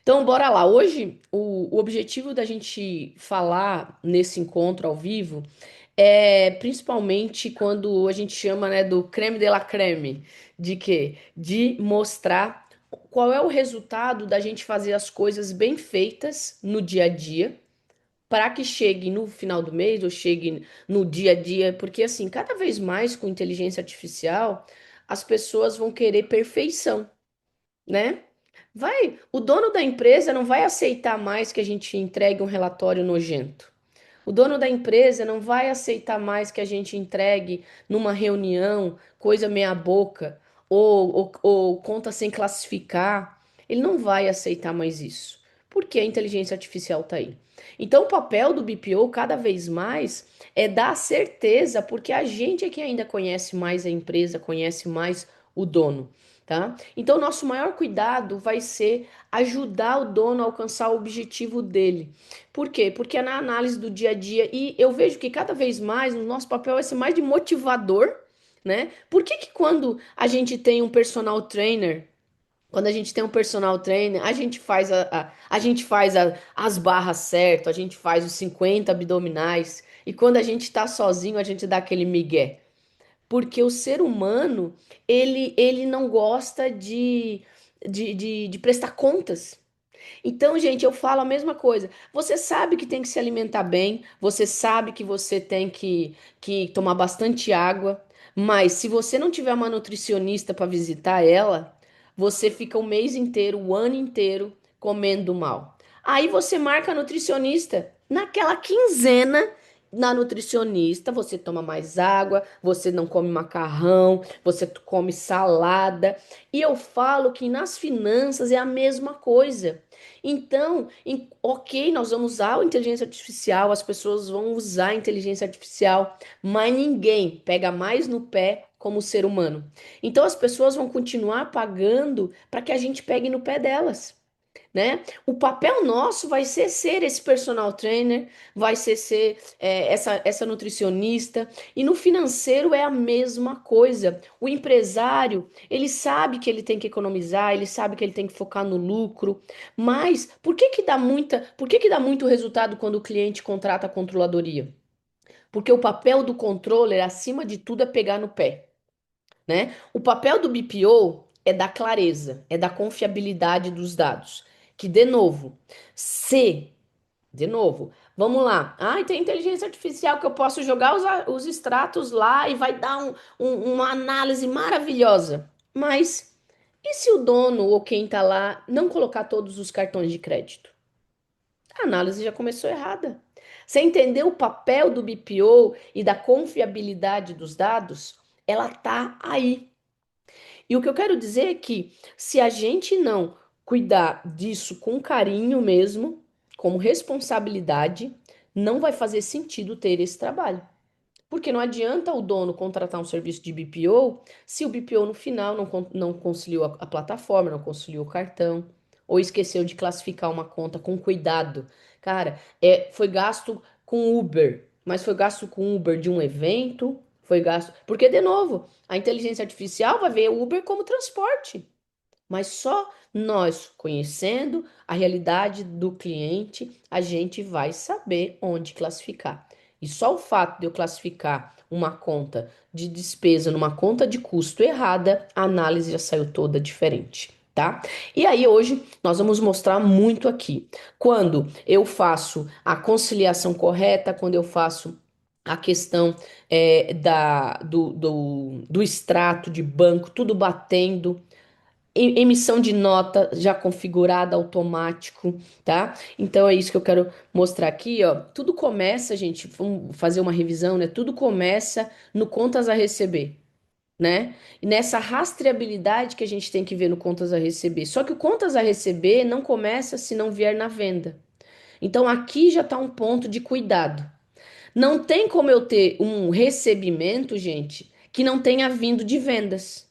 Então, bora lá. Hoje, o objetivo da gente falar nesse encontro ao vivo é principalmente quando a gente chama, né, do creme de la creme. De quê? De mostrar qual é o resultado da gente fazer as coisas bem feitas no dia a dia, para que chegue no final do mês ou chegue no dia a dia, porque assim, cada vez mais com inteligência artificial, as pessoas vão querer perfeição, né? O dono da empresa não vai aceitar mais que a gente entregue um relatório nojento. O dono da empresa não vai aceitar mais que a gente entregue numa reunião coisa meia boca ou conta sem classificar. Ele não vai aceitar mais isso, porque a inteligência artificial está aí. Então, o papel do BPO cada vez mais é dar certeza, porque a gente é que ainda conhece mais a empresa, conhece mais o dono, tá? Então, nosso maior cuidado vai ser ajudar o dono a alcançar o objetivo dele. Por quê? Porque é na análise do dia a dia e eu vejo que cada vez mais o nosso papel vai ser mais de motivador, né? Por que que quando a gente tem um personal trainer, quando a gente tem um personal trainer, a gente faz a gente faz as barras certo, a gente faz os 50 abdominais e quando a gente tá sozinho, a gente dá aquele migué. Porque o ser humano, ele não gosta de prestar contas. Então, gente, eu falo a mesma coisa. Você sabe que tem que se alimentar bem, você sabe que você tem que tomar bastante água, mas se você não tiver uma nutricionista para visitar ela, você fica o mês inteiro, o ano inteiro comendo mal. Aí você marca a nutricionista. Naquela quinzena, na nutricionista, você toma mais água, você não come macarrão, você come salada. E eu falo que nas finanças é a mesma coisa. Então, ok, nós vamos usar a inteligência artificial, as pessoas vão usar a inteligência artificial, mas ninguém pega mais no pé como ser humano. Então, as pessoas vão continuar pagando para que a gente pegue no pé delas, né? O papel nosso vai ser esse personal trainer, vai ser essa nutricionista, e no financeiro é a mesma coisa. O empresário, ele sabe que ele tem que economizar, ele sabe que ele tem que focar no lucro, mas por que que dá muito resultado quando o cliente contrata a controladoria? Porque o papel do controller, acima de tudo, é pegar no pé, né? O papel do BPO é da clareza, é da confiabilidade dos dados. Que, se, de novo, vamos lá. Ah, tem inteligência artificial que eu posso jogar os extratos lá e vai dar uma análise maravilhosa. Mas e se o dono ou quem está lá não colocar todos os cartões de crédito? A análise já começou errada. Você entendeu o papel do BPO e da confiabilidade dos dados? Ela tá aí. E o que eu quero dizer é que se a gente não cuidar disso com carinho mesmo, como responsabilidade, não vai fazer sentido ter esse trabalho. Porque não adianta o dono contratar um serviço de BPO se o BPO no final não conciliou a plataforma, não conciliou o cartão, ou esqueceu de classificar uma conta com cuidado. Cara, foi gasto com Uber, mas foi gasto com Uber de um evento, foi gasto. Porque, de novo, a inteligência artificial vai ver o Uber como transporte. Mas só nós, conhecendo a realidade do cliente, a gente vai saber onde classificar. E só o fato de eu classificar uma conta de despesa numa conta de custo errada, a análise já saiu toda diferente, tá? E aí hoje nós vamos mostrar muito aqui. Quando eu faço a conciliação correta, quando eu faço a questão do extrato de banco, tudo batendo, emissão de nota já configurada automático, tá? Então é isso que eu quero mostrar aqui, ó. Tudo começa, gente, vamos fazer uma revisão, né? Tudo começa no contas a receber, né? E nessa rastreabilidade que a gente tem que ver no contas a receber. Só que o contas a receber não começa se não vier na venda. Então aqui já está um ponto de cuidado. Não tem como eu ter um recebimento, gente, que não tenha vindo de vendas,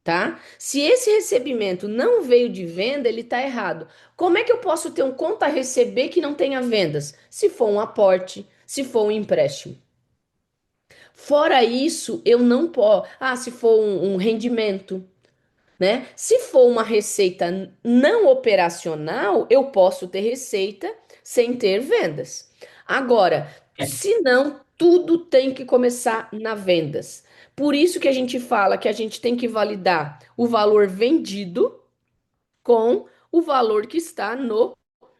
tá? Se esse recebimento não veio de venda, ele está errado. Como é que eu posso ter um conta a receber que não tenha vendas? Se for um aporte, se for um empréstimo. Fora isso, eu não posso. Ah, se for um rendimento. né? Se for uma receita não operacional, eu posso ter receita sem ter vendas. Agora, É, se não, tudo tem que começar na vendas. Por isso que a gente fala que a gente tem que validar o valor vendido com o valor que está no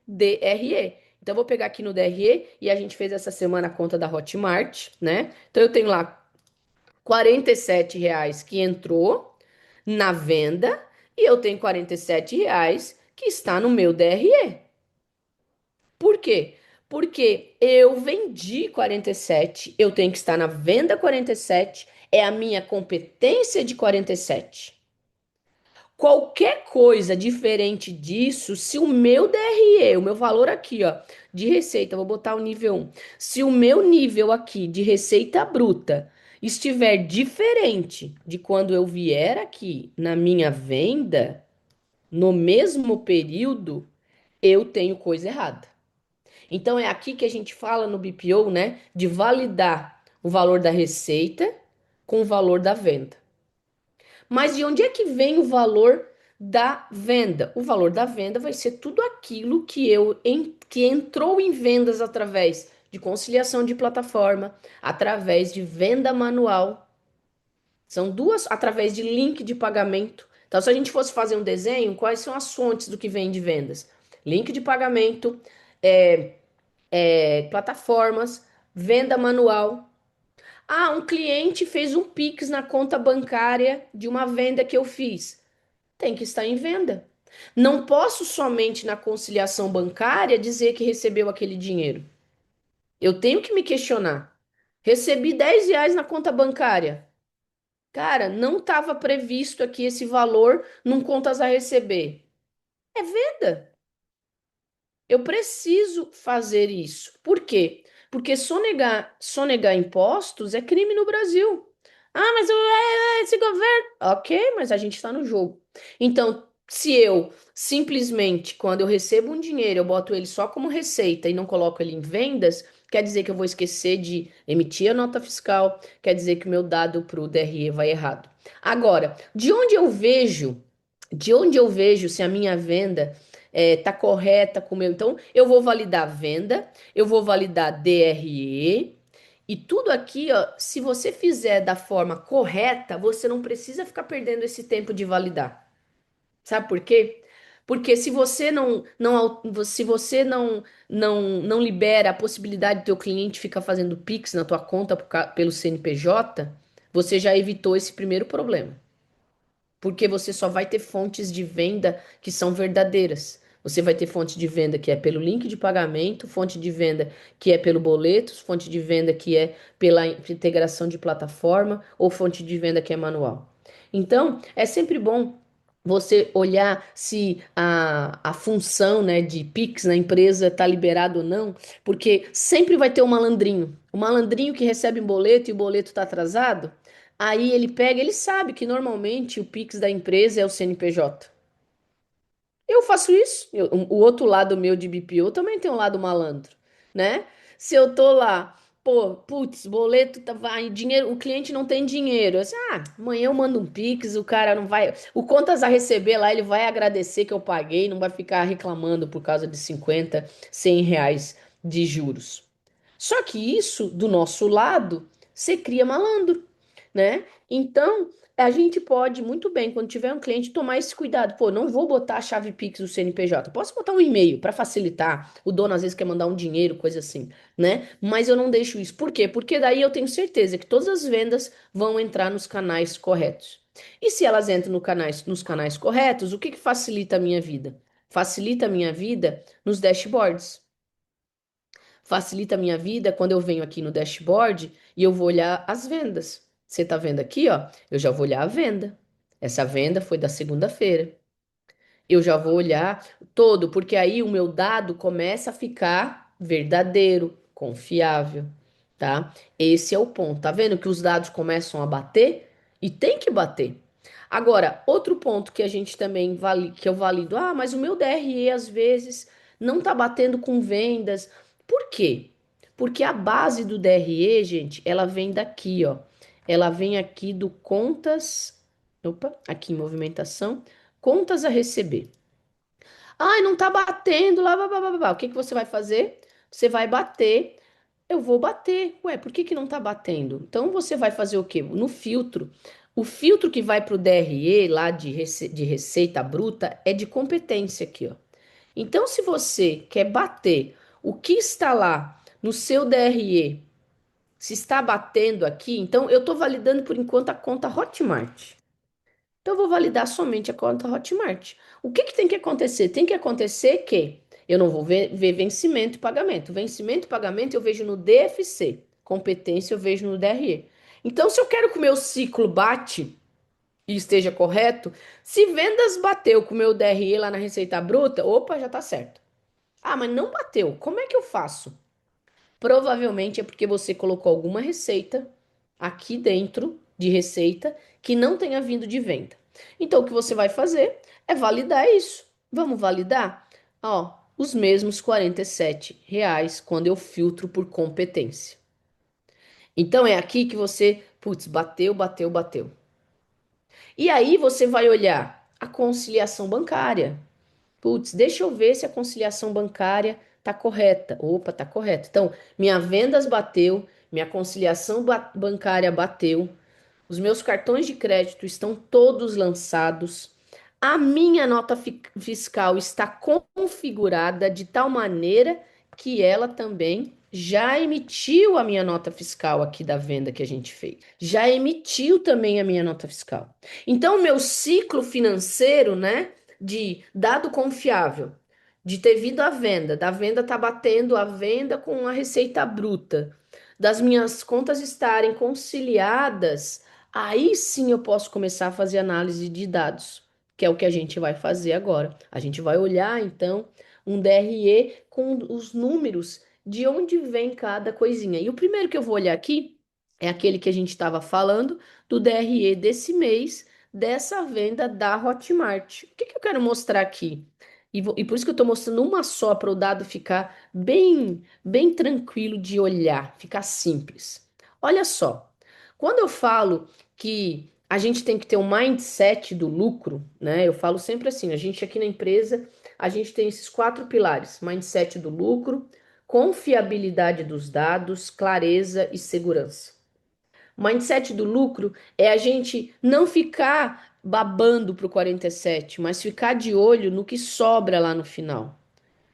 DRE. Então, eu vou pegar aqui no DRE e a gente fez essa semana a conta da Hotmart, né? Então, eu tenho lá R$ 47 que entrou na venda e eu tenho R$ 47 que está no meu DRE. Por quê? Porque eu vendi 47, eu tenho que estar na venda 47, é a minha competência de 47. Qualquer coisa diferente disso, se o meu DRE, o meu valor aqui, ó, de receita, vou botar o nível 1. Se o meu nível aqui de receita bruta estiver diferente de quando eu vier aqui na minha venda, no mesmo período, eu tenho coisa errada. Então é aqui que a gente fala no BPO, né, de validar o valor da receita com o valor da venda. Mas de onde é que vem o valor da venda? O valor da venda vai ser tudo aquilo que entrou em vendas através de conciliação de plataforma, através de venda manual. São duas através de link de pagamento. Então, se a gente fosse fazer um desenho, quais são as fontes do que vem de vendas? Link de pagamento, plataformas, venda manual. Ah, um cliente fez um Pix na conta bancária de uma venda que eu fiz. Tem que estar em venda. Não posso somente na conciliação bancária dizer que recebeu aquele dinheiro. Eu tenho que me questionar. Recebi R$ 10 na conta bancária. Cara, não estava previsto aqui esse valor num contas a receber. É venda. Eu preciso fazer isso. Por quê? Porque sonegar impostos é crime no Brasil. Ah, mas esse governo. Ok, mas a gente está no jogo. Então, se eu simplesmente, quando eu recebo um dinheiro, eu boto ele só como receita e não coloco ele em vendas, quer dizer que eu vou esquecer de emitir a nota fiscal, quer dizer que o meu dado para o DRE vai errado. Agora, de onde eu vejo se a minha venda tá correta com o meu. Então, eu vou validar a venda, eu vou validar DRE e tudo aqui, ó, se você fizer da forma correta, você não precisa ficar perdendo esse tempo de validar. Sabe por quê? Porque se você não libera a possibilidade do teu cliente ficar fazendo Pix na tua conta pelo CNPJ, você já evitou esse primeiro problema. Porque você só vai ter fontes de venda que são verdadeiras. Você vai ter fonte de venda que é pelo link de pagamento, fonte de venda que é pelo boleto, fonte de venda que é pela integração de plataforma ou fonte de venda que é manual. Então, é sempre bom você olhar se a função, né, de Pix na empresa está liberado ou não, porque sempre vai ter um malandrinho. O malandrinho que recebe um boleto e o boleto está atrasado. Aí ele pega, ele sabe que normalmente o Pix da empresa é o CNPJ. Eu faço isso. O outro lado meu de BPO também tem um lado malandro, né? Se eu tô lá, pô, putz, boleto vai, dinheiro, o cliente não tem dinheiro. Eu assim, amanhã eu mando um Pix, o cara não vai, o contas a receber lá, ele vai agradecer que eu paguei, não vai ficar reclamando por causa de 50, R$ 100 de juros. Só que isso, do nosso lado, você cria malandro, né? Então, a gente pode muito bem, quando tiver um cliente, tomar esse cuidado. Pô, não vou botar a chave Pix do CNPJ. Posso botar um e-mail para facilitar. O dono às vezes quer mandar um dinheiro, coisa assim, né? Mas eu não deixo isso. Por quê? Porque daí eu tenho certeza que todas as vendas vão entrar nos canais corretos. E se elas entram nos canais corretos, o que que facilita a minha vida? Facilita a minha vida nos dashboards. Facilita a minha vida quando eu venho aqui no dashboard e eu vou olhar as vendas. Você tá vendo aqui, ó? Eu já vou olhar a venda. Essa venda foi da segunda-feira. Eu já vou olhar todo, porque aí o meu dado começa a ficar verdadeiro, confiável, tá? Esse é o ponto. Tá vendo que os dados começam a bater e tem que bater. Agora, outro ponto que a gente também que eu valido, mas o meu DRE às vezes não tá batendo com vendas. Por quê? Porque a base do DRE, gente, ela vem daqui, ó. Ela vem aqui do contas. Opa, aqui em movimentação, contas a receber. Ai, não tá batendo, lá, blá, blá, blá, blá, blá. O que que você vai fazer? Você vai bater. Eu vou bater. Ué, por que que não tá batendo? Então você vai fazer o quê? No filtro. O filtro que vai para o DRE, lá de receita bruta, é de competência aqui, ó. Então, se você quer bater o que está lá no seu DRE, se está batendo aqui, então eu estou validando por enquanto a conta Hotmart. Então, eu vou validar somente a conta Hotmart. O que que tem que acontecer? Tem que acontecer que eu não vou ver vencimento e pagamento. Vencimento e pagamento eu vejo no DFC. Competência eu vejo no DRE. Então, se eu quero que o meu ciclo bate e esteja correto, se vendas bateu com o meu DRE lá na Receita Bruta, opa, já está certo. Ah, mas não bateu. Como é que eu faço? Provavelmente é porque você colocou alguma receita aqui dentro de receita que não tenha vindo de venda. Então, o que você vai fazer é validar isso. Vamos validar? Ó, os mesmos R$ 47 quando eu filtro por competência. Então, é aqui que você, putz, bateu, bateu, bateu. E aí você vai olhar a conciliação bancária. Putz, deixa eu ver se a conciliação bancária tá correta. Opa, tá correta. Então, minha vendas bateu, minha conciliação bancária bateu, os meus cartões de crédito estão todos lançados. A minha nota fiscal está configurada de tal maneira que ela também já emitiu a minha nota fiscal aqui da venda que a gente fez. Já emitiu também a minha nota fiscal. Então, o meu ciclo financeiro, né, de dado confiável, de ter vindo a venda, da venda tá batendo a venda com a receita bruta, das minhas contas estarem conciliadas. Aí sim eu posso começar a fazer análise de dados, que é o que a gente vai fazer agora. A gente vai olhar então um DRE com os números de onde vem cada coisinha. E o primeiro que eu vou olhar aqui é aquele que a gente estava falando do DRE desse mês, dessa venda da Hotmart. O que que eu quero mostrar aqui? E por isso que eu estou mostrando uma só para o dado ficar bem tranquilo de olhar, ficar simples. Olha só, quando eu falo que a gente tem que ter um mindset do lucro, né? Eu falo sempre assim, a gente aqui na empresa, a gente tem esses quatro pilares: mindset do lucro, confiabilidade dos dados, clareza e segurança. O mindset do lucro é a gente não ficar babando pro 47, mas ficar de olho no que sobra lá no final.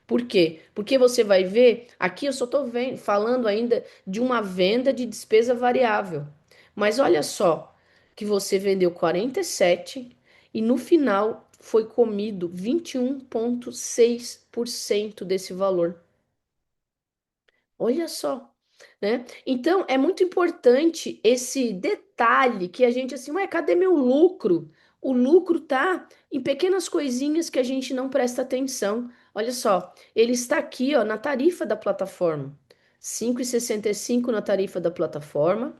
Por quê? Porque você vai ver, aqui eu só estou falando ainda de uma venda de despesa variável. Mas olha só, que você vendeu 47 e no final foi comido 21,6% desse valor. Olha só, né? Então é muito importante esse detalhe que a gente assim, ué, cadê meu lucro? O lucro tá em pequenas coisinhas que a gente não presta atenção. Olha só, ele está aqui, ó, na tarifa da plataforma. 5,65 na tarifa da plataforma,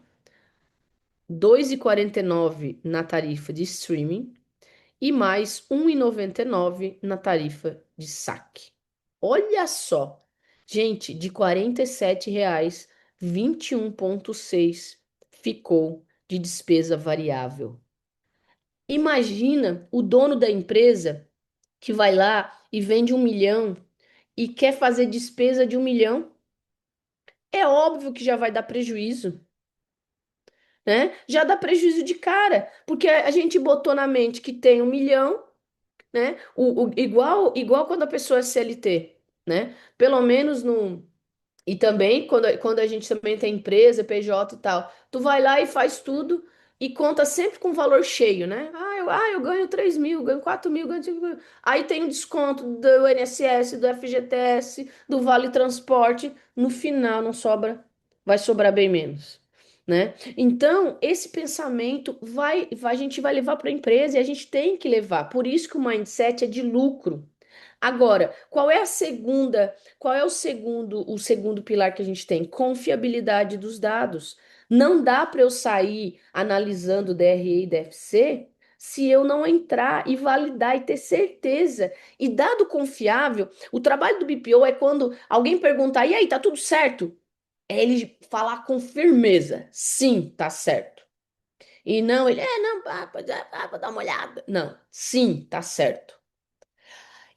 2,49 na tarifa de streaming e mais 1,99 na tarifa de saque. Olha só, gente, de R$ 47, 21,6 ficou de despesa variável. Imagina o dono da empresa que vai lá e vende 1 milhão e quer fazer despesa de 1 milhão. É óbvio que já vai dar prejuízo, né? Já dá prejuízo de cara, porque a gente botou na mente que tem 1 milhão, né? Igual quando a pessoa é CLT, né? Pelo menos no. E também, quando a gente também tem empresa, PJ e tal, tu vai lá e faz tudo e conta sempre com valor cheio, né? Eu ganho 3 mil, ganho 4 mil, ganho 5 mil. Aí tem o desconto do INSS, do FGTS, do Vale Transporte. No final não sobra, vai sobrar bem menos, né? Então, esse pensamento a gente vai levar para a empresa e a gente tem que levar. Por isso que o mindset é de lucro. Agora, qual é o segundo pilar que a gente tem? Confiabilidade dos dados. Não dá para eu sair analisando DRE e DFC se eu não entrar e validar e ter certeza. E dado confiável, o trabalho do BPO é quando alguém perguntar: "E aí, tá tudo certo?" É ele falar com firmeza: "Sim, tá certo." E não, ele, não, pois é, vou dar uma olhada. Não, sim, tá certo.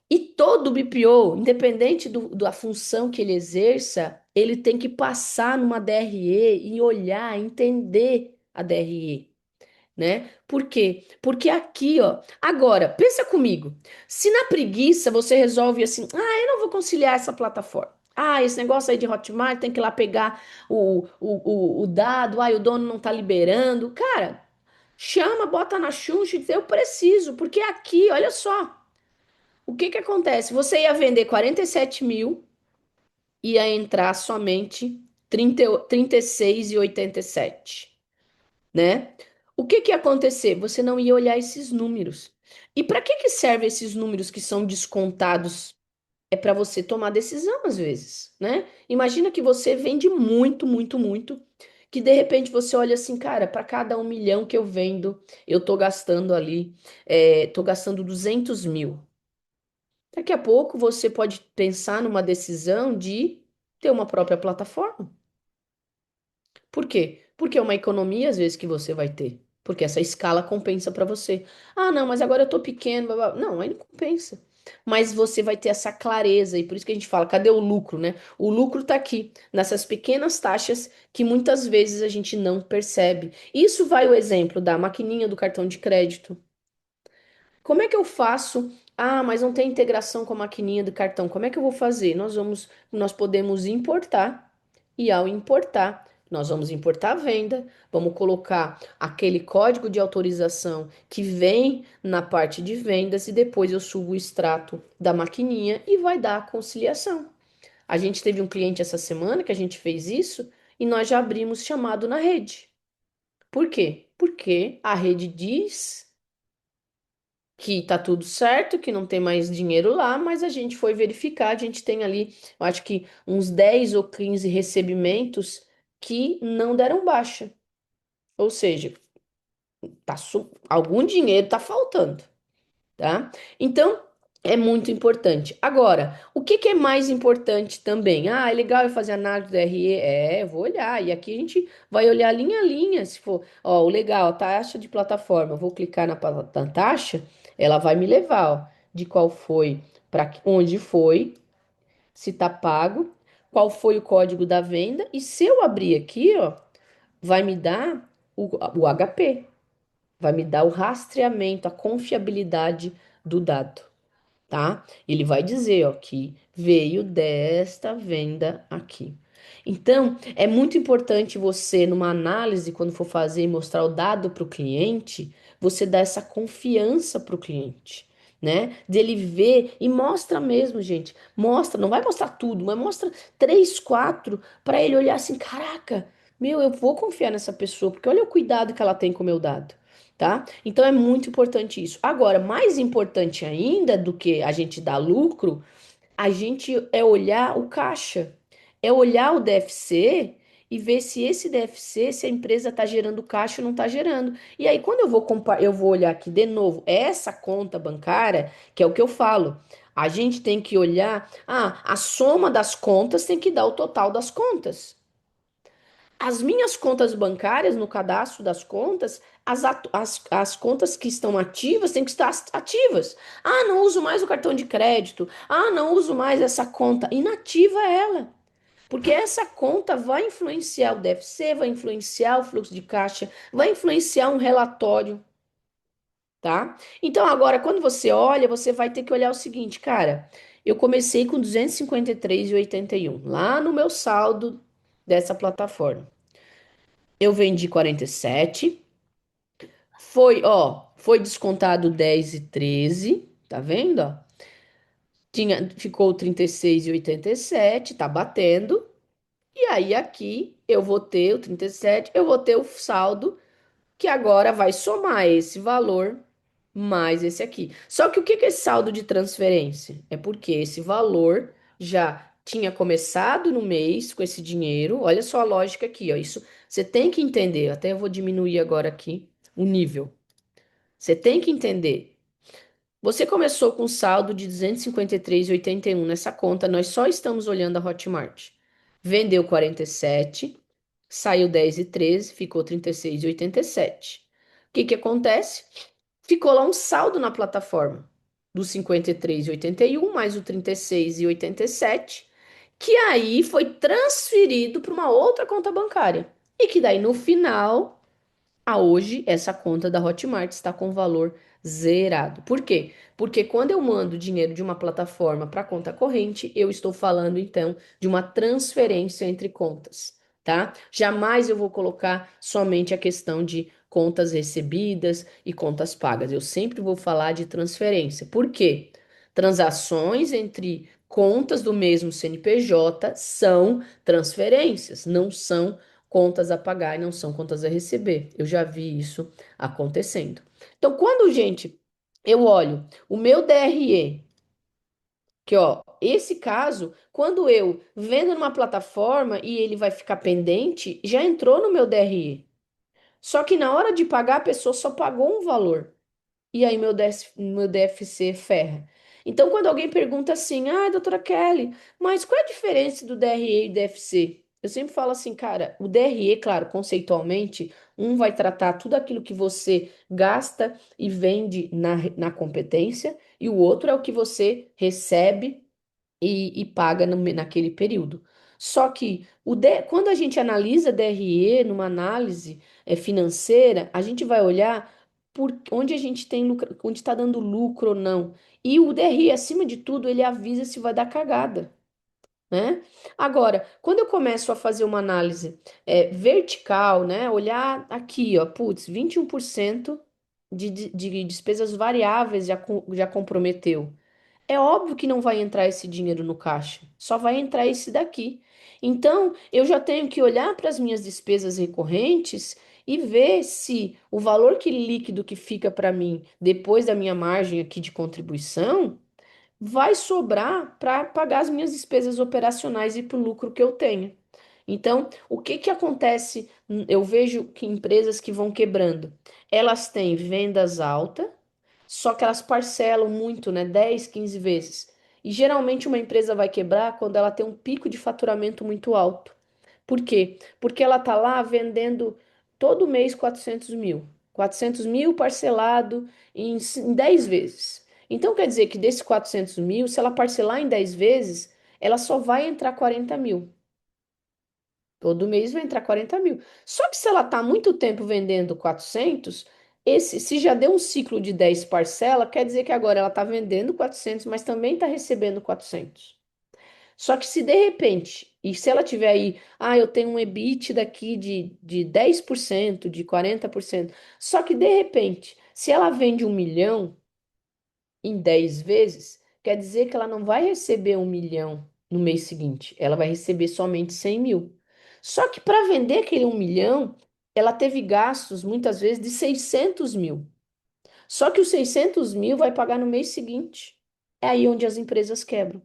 E todo BPO, independente da função que ele exerça, ele tem que passar numa DRE e olhar, entender a DRE, né? Por quê? Porque aqui, ó, agora, pensa comigo. Se na preguiça você resolve assim, eu não vou conciliar essa plataforma. Esse negócio aí de Hotmart, tem que ir lá pegar o dado, o dono não tá liberando. Cara, chama, bota na Xuxa e diz, eu preciso, porque aqui, olha só. O que que acontece? Você ia vender 47 mil, ia entrar somente 36,87, né? O que que ia acontecer? Você não ia olhar esses números. E para que que servem esses números que são descontados? É para você tomar decisão às vezes, né? Imagina que você vende muito, muito, muito, que de repente você olha assim, cara, para cada 1 milhão que eu vendo, eu tô gastando ali, tô gastando 200 mil. Daqui a pouco você pode pensar numa decisão de ter uma própria plataforma. Por quê? Porque é uma economia, às vezes, que você vai ter. Porque essa escala compensa para você. Não, mas agora eu tô pequeno. Blá, blá. Não, aí não compensa. Mas você vai ter essa clareza, e por isso que a gente fala, cadê o lucro, né? O lucro tá aqui, nessas pequenas taxas que muitas vezes a gente não percebe. Isso vai o exemplo da maquininha do cartão de crédito. Como é que eu faço? Mas não tem integração com a maquininha do cartão. Como é que eu vou fazer? Nós podemos importar e ao importar, nós vamos importar a venda, vamos colocar aquele código de autorização que vem na parte de vendas e depois eu subo o extrato da maquininha e vai dar a conciliação. A gente teve um cliente essa semana que a gente fez isso e nós já abrimos chamado na rede. Por quê? Porque a rede diz que tá tudo certo, que não tem mais dinheiro lá, mas a gente foi verificar, a gente tem ali, eu acho que uns 10 ou 15 recebimentos que não deram baixa. Ou seja, algum dinheiro tá faltando, tá? Então, é muito importante. Agora, o que que é mais importante também? É legal eu fazer análise do RE? Eu vou olhar. E aqui a gente vai olhar linha a linha. Se for, o legal, a taxa de plataforma. Eu vou clicar na taxa, ela vai me levar, de qual foi, para onde foi, se tá pago, qual foi o código da venda. E se eu abrir aqui, vai me dar o HP, vai me dar o rastreamento, a confiabilidade do dado, tá? Ele vai dizer, que veio desta venda aqui. Então, é muito importante você, numa análise, quando for fazer e mostrar o dado para o cliente, você dar essa confiança para o cliente, né? Dele ver e mostra mesmo, gente. Mostra, não vai mostrar tudo, mas mostra três, quatro, para ele olhar assim: caraca, meu, eu vou confiar nessa pessoa, porque olha o cuidado que ela tem com o meu dado. Tá? Então é muito importante isso. Agora, mais importante ainda do que a gente dar lucro, a gente é olhar o caixa, é olhar o DFC e ver se esse DFC, se a empresa está gerando caixa ou não está gerando. E aí, quando eu vou olhar aqui de novo essa conta bancária, que é o que eu falo, a gente tem que olhar, a soma das contas tem que dar o total das contas. As minhas contas bancárias, no cadastro das contas, as contas que estão ativas têm que estar ativas. Não uso mais o cartão de crédito. Não uso mais essa conta. Inativa ela. Porque essa conta vai influenciar o DFC, vai influenciar o fluxo de caixa, vai influenciar um relatório, tá? Então, agora, quando você olha, você vai ter que olhar o seguinte, cara. Eu comecei com 253,81 lá no meu saldo dessa plataforma. Eu vendi 47. Foi descontado 10,13. Tá vendo, ó? Ficou 36,87. Tá batendo. E aí aqui eu vou ter o 37. Eu vou ter o saldo que agora vai somar esse valor mais esse aqui. Só que o que que é saldo de transferência? É porque esse valor já tinha começado no mês com esse dinheiro. Olha só a lógica aqui, ó. Isso você tem que entender. Até eu vou diminuir agora aqui o nível. Você tem que entender. Você começou com saldo de 253,81 nessa conta. Nós só estamos olhando a Hotmart. Vendeu 47, saiu 10,13, ficou 36,87. que acontece? Ficou lá um saldo na plataforma dos 53,81 mais o 36,87, que aí foi transferido para uma outra conta bancária. E que daí no final hoje, essa conta da Hotmart está com valor zerado. Por quê? Porque quando eu mando dinheiro de uma plataforma para conta corrente, eu estou falando então de uma transferência entre contas, tá? Jamais eu vou colocar somente a questão de contas recebidas e contas pagas. Eu sempre vou falar de transferência. Por quê? Transações entre contas do mesmo CNPJ são transferências, não são contas a pagar e não são contas a receber. Eu já vi isso acontecendo. Então, quando, gente, eu olho o meu DRE, que ó, esse caso, quando eu vendo numa plataforma e ele vai ficar pendente, já entrou no meu DRE. Só que na hora de pagar, a pessoa só pagou um valor. E aí meu DFC ferra. Então, quando alguém pergunta assim, ah, doutora Kelly, mas qual é a diferença do DRE e DFC? Eu sempre falo assim, cara, o DRE, claro, conceitualmente, um vai tratar tudo aquilo que você gasta e vende na competência, e o outro é o que você recebe e paga naquele período. Só que quando a gente analisa DRE numa análise financeira, a gente vai olhar por onde a gente tem lucro, onde está dando lucro ou não. E o DRE, acima de tudo, ele avisa se vai dar cagada, né? Agora, quando eu começo a fazer uma análise vertical, né? Olhar aqui, ó, putz, 21% de despesas variáveis já comprometeu. É óbvio que não vai entrar esse dinheiro no caixa, só vai entrar esse daqui. Então, eu já tenho que olhar para as minhas despesas recorrentes e ver se o valor que líquido que fica para mim depois da minha margem aqui de contribuição vai sobrar para pagar as minhas despesas operacionais e para o lucro que eu tenho. Então, o que que acontece? Eu vejo que empresas que vão quebrando, elas têm vendas altas, só que elas parcelam muito, né? 10, 15 vezes. E geralmente uma empresa vai quebrar quando ela tem um pico de faturamento muito alto. Por quê? Porque ela tá lá vendendo todo mês 400 mil. 400 mil parcelado em 10 vezes. Então quer dizer que desses 400 mil, se ela parcelar em 10 vezes, ela só vai entrar 40 mil. Todo mês vai entrar 40 mil. Só que se ela está muito tempo vendendo 400, se já deu um ciclo de 10 parcela, quer dizer que agora ela está vendendo 400, mas também está recebendo 400. Só que se de repente, e se ela tiver aí, ah, eu tenho um EBIT daqui de 10%, de 40%, só que de repente, se ela vende 1 milhão em 10 vezes, quer dizer que ela não vai receber 1 milhão no mês seguinte, ela vai receber somente 100 mil. Só que para vender aquele 1 milhão, ela teve gastos muitas vezes de 600 mil. Só que os 600 mil vai pagar no mês seguinte. É aí onde as empresas quebram,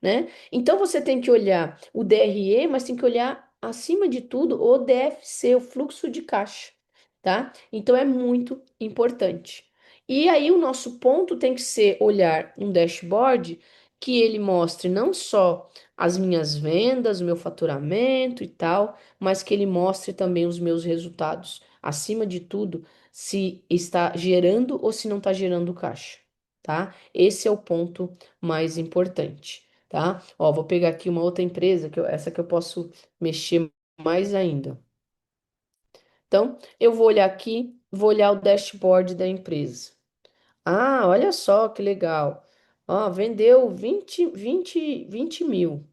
né? Então você tem que olhar o DRE, mas tem que olhar acima de tudo o DFC, o fluxo de caixa, tá? Então é muito importante. E aí o nosso ponto tem que ser olhar um dashboard que ele mostre não só as minhas vendas, o meu faturamento e tal, mas que ele mostre também os meus resultados. Acima de tudo, se está gerando ou se não está gerando caixa, tá? Esse é o ponto mais importante, tá? Ó, vou pegar aqui uma outra empresa, essa que eu posso mexer mais ainda. Então, eu vou olhar aqui, vou olhar o dashboard da empresa. Ah, olha só que legal. Ó, vendeu 20 mil,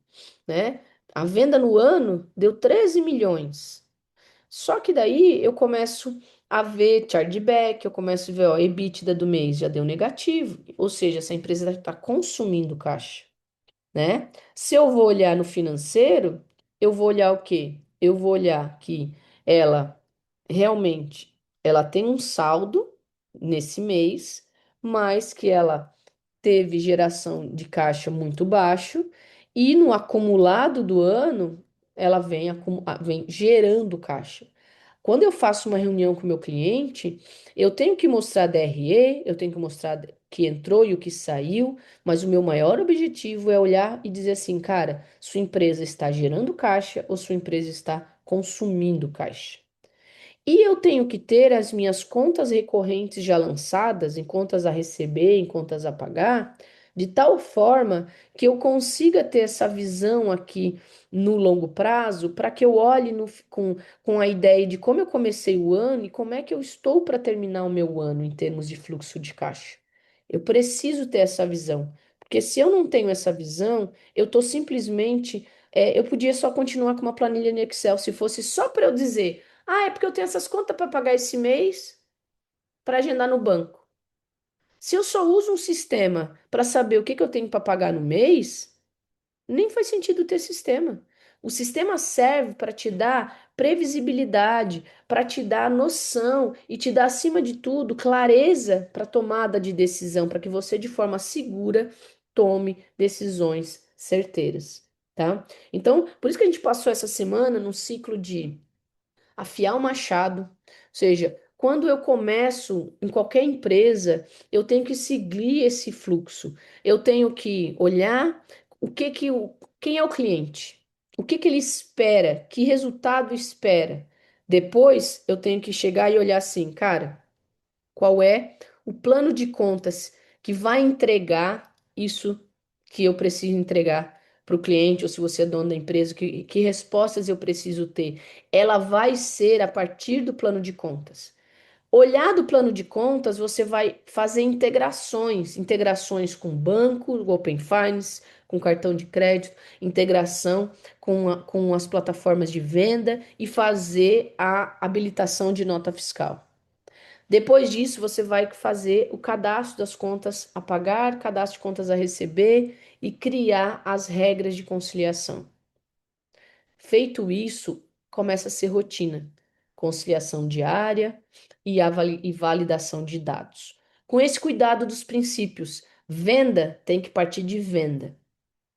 né? A venda no ano deu 13 milhões. Só que daí eu começo a ver chargeback, eu começo a ver, ó, EBITDA do mês já deu negativo, ou seja, essa empresa está consumindo caixa, né? Se eu vou olhar no financeiro, eu vou olhar o quê? Eu vou olhar que ela realmente ela tem um saldo nesse mês, mas que ela teve geração de caixa muito baixo e no acumulado do ano ela vem gerando caixa. Quando eu faço uma reunião com o meu cliente, eu tenho que mostrar DRE, eu tenho que mostrar que entrou e o que saiu, mas o meu maior objetivo é olhar e dizer assim, cara, sua empresa está gerando caixa ou sua empresa está consumindo caixa. E eu tenho que ter as minhas contas recorrentes já lançadas, em contas a receber, em contas a pagar, de tal forma que eu consiga ter essa visão aqui no longo prazo, para que eu olhe com a ideia de como eu comecei o ano e como é que eu estou para terminar o meu ano em termos de fluxo de caixa. Eu preciso ter essa visão, porque se eu não tenho essa visão, eu estou simplesmente. Eu podia só continuar com uma planilha no Excel se fosse só para eu dizer. Ah, é porque eu tenho essas contas para pagar esse mês para agendar no banco. Se eu só uso um sistema para saber o que que eu tenho para pagar no mês, nem faz sentido ter sistema. O sistema serve para te dar previsibilidade, para te dar noção e te dar, acima de tudo, clareza para tomada de decisão, para que você, de forma segura, tome decisões certeiras, tá? Então, por isso que a gente passou essa semana num ciclo de afiar o machado. Ou seja, quando eu começo em qualquer empresa, eu tenho que seguir esse fluxo. Eu tenho que olhar quem é o cliente, o que que ele espera, que resultado espera. Depois eu tenho que chegar e olhar assim, cara, qual é o plano de contas que vai entregar isso que eu preciso entregar para o cliente, ou se você é dono da empresa, que respostas eu preciso ter? Ela vai ser a partir do plano de contas. Olhar do plano de contas, você vai fazer integrações, integrações com banco, Open Finance, com cartão de crédito, integração com as plataformas de venda e fazer a habilitação de nota fiscal. Depois disso, você vai fazer o cadastro das contas a pagar, cadastro de contas a receber e criar as regras de conciliação. Feito isso, começa a ser rotina, conciliação diária e validação de dados. Com esse cuidado dos princípios, venda tem que partir de venda.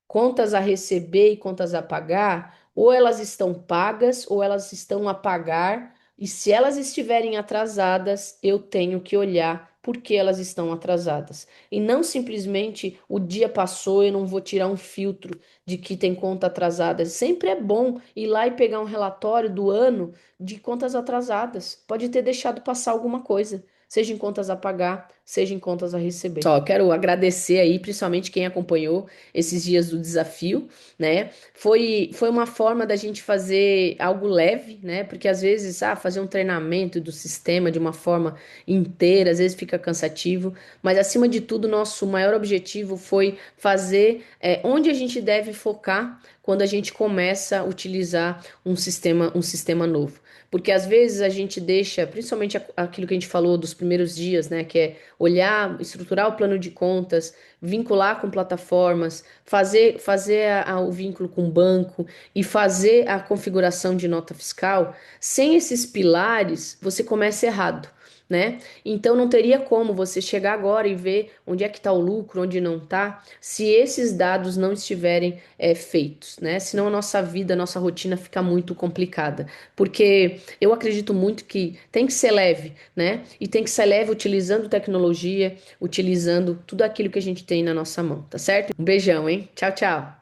Contas a receber e contas a pagar, ou elas estão pagas ou elas estão a pagar, e se elas estiverem atrasadas, eu tenho que olhar por que elas estão atrasadas. E não simplesmente o dia passou, eu não vou tirar um filtro de que tem conta atrasada. Sempre é bom ir lá e pegar um relatório do ano de contas atrasadas. Pode ter deixado passar alguma coisa, seja em contas a pagar, seja em contas a receber. Só quero agradecer aí, principalmente quem acompanhou esses dias do desafio, né? Foi uma forma da gente fazer algo leve, né? Porque às vezes, fazer um treinamento do sistema de uma forma inteira, às vezes fica cansativo, mas acima de tudo, nosso maior objetivo foi fazer onde a gente deve focar quando a gente começa a utilizar um sistema novo. Porque às vezes a gente deixa, principalmente aquilo que a gente falou dos primeiros dias, né? Que é olhar, estruturar o plano de contas, vincular com plataformas, fazer o vínculo com o banco e fazer a configuração de nota fiscal. Sem esses pilares, você começa errado, né? Então não teria como você chegar agora e ver onde é que está o lucro, onde não está, se esses dados não estiverem feitos, né? Senão a nossa vida, a nossa rotina fica muito complicada. Porque eu acredito muito que tem que ser leve, né? E tem que ser leve utilizando tecnologia, utilizando tudo aquilo que a gente tem na nossa mão, tá certo? Um beijão, hein? Tchau, tchau.